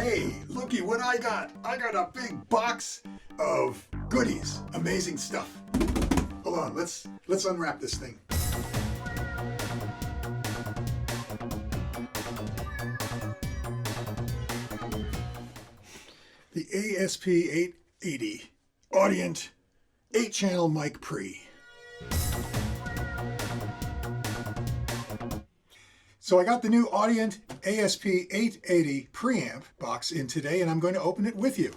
Hey, looky what I got. I got a big box of goodies. Amazing stuff. Hold on, let's unwrap this thing. The ASP880 Audient 8-channel mic pre. So I got the new Audient ASP880 preamp box in today, and I'm going to open it with you.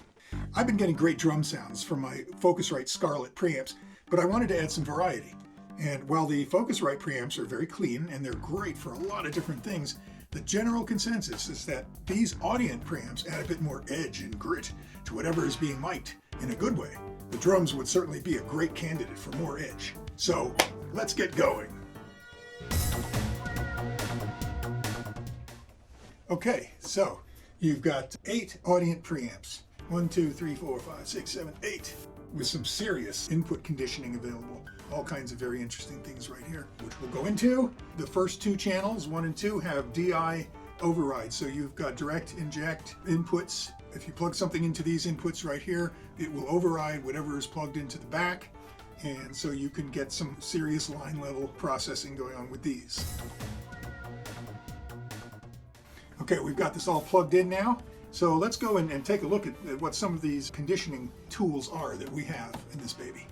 I've been getting great drum sounds from my Focusrite Scarlett preamps, but I wanted to add some variety. And while the Focusrite preamps are very clean and they're great for a lot of different things, the general consensus is that these Audient preamps add a bit more edge and grit to whatever is being mic'd in a good way. The drums would certainly be a great candidate for more edge. So let's get going. Okay, so you've got 8 Audient preamps. 1, 2, 3, 4, 5, 6, 7, 8. With some serious input conditioning available. All kinds of very interesting things right here, which we'll go into. The first 2 channels, 1 and 2, have DI override. So you've got direct inject inputs. If you plug something into these inputs right here, it will override whatever is plugged into the back. And so you can get some serious line level processing going on with these. Okay, we've got this all plugged in now. So let's go and take a look at what some of these conditioning tools are that we have in this baby.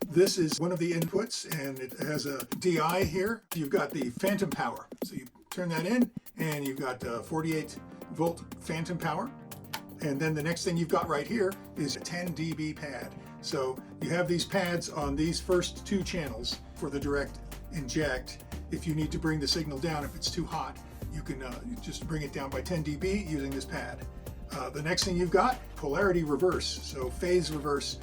This is one of the inputs, and it has a DI here. You've got the phantom power. So you turn that in, and you've got 48 volt phantom power. And then the next thing you've got right here is a 10 dB pad. So you have these pads on these first 2 channels for the direct inject. If you need to bring the signal down, if it's too hot, you can just bring it down by 10 dB using this pad. The next thing you've got, polarity reverse, so phase reverse.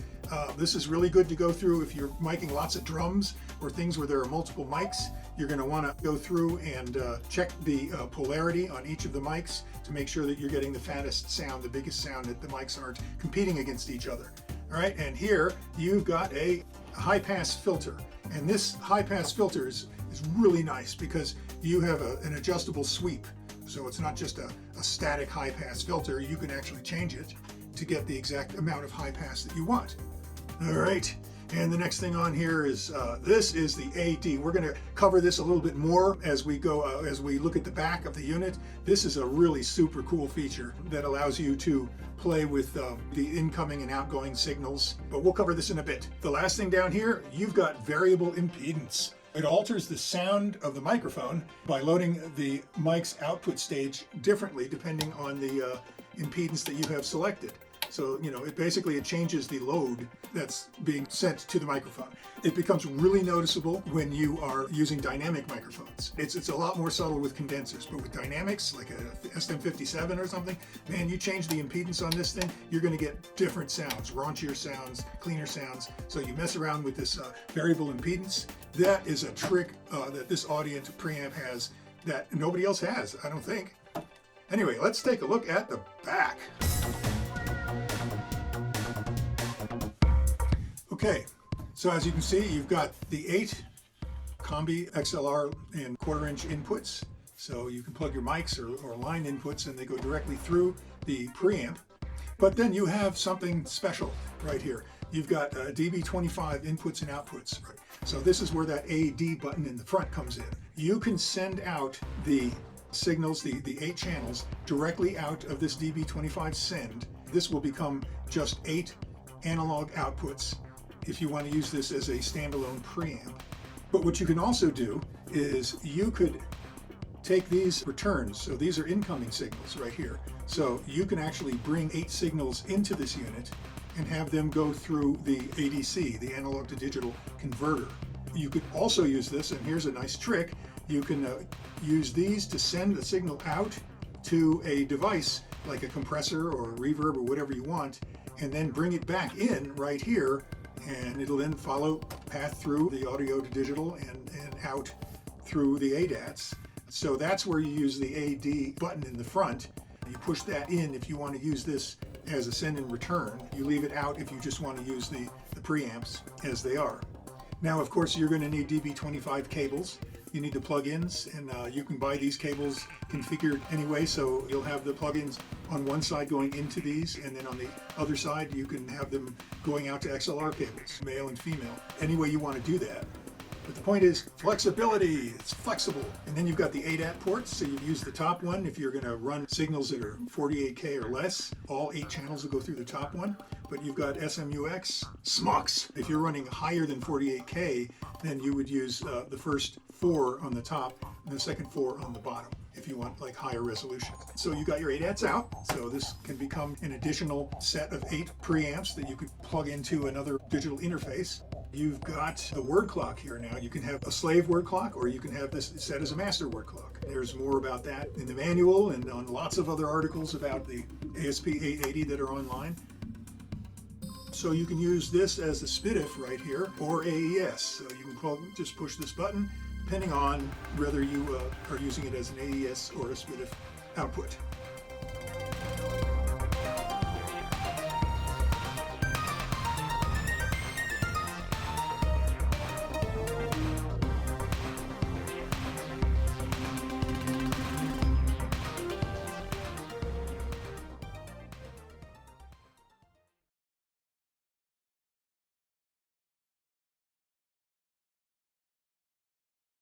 This is really good to go through if you're miking lots of drums or things where there are multiple mics. You're going to want to go through and check the polarity on each of the mics to make sure that you're getting the fattest sound, the biggest sound, that the mics aren't competing against each other. All right, and here you've got a high-pass filter. And this high-pass filter is really nice because you have an adjustable sweep. So it's not just a static high-pass filter. You can actually change it to get the exact amount of high-pass that you want. All right, and the next thing on here is this is the AD. We're going to cover this a little bit more as we go, as we look at the back of the unit. This is a really super cool feature that allows you to play with the incoming and outgoing signals, but we'll cover this in a bit. The last thing down here, you've got variable impedance. It alters the sound of the microphone by loading the mic's output stage differently depending on the impedance that you have selected. So, it changes the load that's being sent to the microphone. It becomes really noticeable when you are using dynamic microphones. It's a lot more subtle with condensers, but with dynamics, like a SM57 or something, man, you change the impedance on this thing, you're going to get different sounds, raunchier sounds, cleaner sounds. So you mess around with this variable impedance. That is a trick that this Audient preamp has that nobody else has, I don't think. Anyway, let's take a look at the back. Okay, so as you can see, you've got the 8 Combi XLR and 1/4-inch inputs. So you can plug your mics or line inputs and they go directly through the preamp. But then you have something special right here. You've got DB25 inputs and outputs. Right? So this is where that AD button in the front comes in. You can send out the signals, the 8 channels, directly out of this DB25 send. This will become just 8 analog outputs if you want to use this as a standalone preamp. But what you can also do is you could take these returns, so these are incoming signals right here. So you can actually bring 8 signals into this unit and have them go through the ADC, the analog to digital converter. You could also use this, and here's a nice trick, you can use these to send the signal out to a device like a compressor or a reverb or whatever you want, and then bring it back in right here, and it'll then follow path through the audio to digital and out through the ADATs. So that's where you use the AD button in the front. You push that in if you want to use this as a send and return. You leave it out if you just want to use the preamps as they are. Now, of course, you're going to need DB25 cables. you need the plugins, and you can buy these cables configured anyway, so you'll have the plugins on one side going into these, and then on the other side you can have them going out to XLR cables, male and female, any way you want to do that. But the point is flexibility. It's flexible. And then you've got the ADAT ports, so you use the top one if you're going to run signals that are 48K or less. All 8 channels will go through the top one. But you've got SMUX, SMUX. If you're running higher than 48K, then you would use the first 4 on the top and the second 4 on the bottom if you want like higher resolution. So you got your ADATs out. So this can become an additional set of 8 preamps that you could plug into another digital interface. You've got the word clock here now. You can have a slave word clock, or you can have this set as a master word clock. There's more about that in the manual and on lots of other articles about the ASP880 that are online. So you can use this as the SPDIF right here, or AES. So you can just push this button, depending on whether you are using it as an AES or a SPDIF output.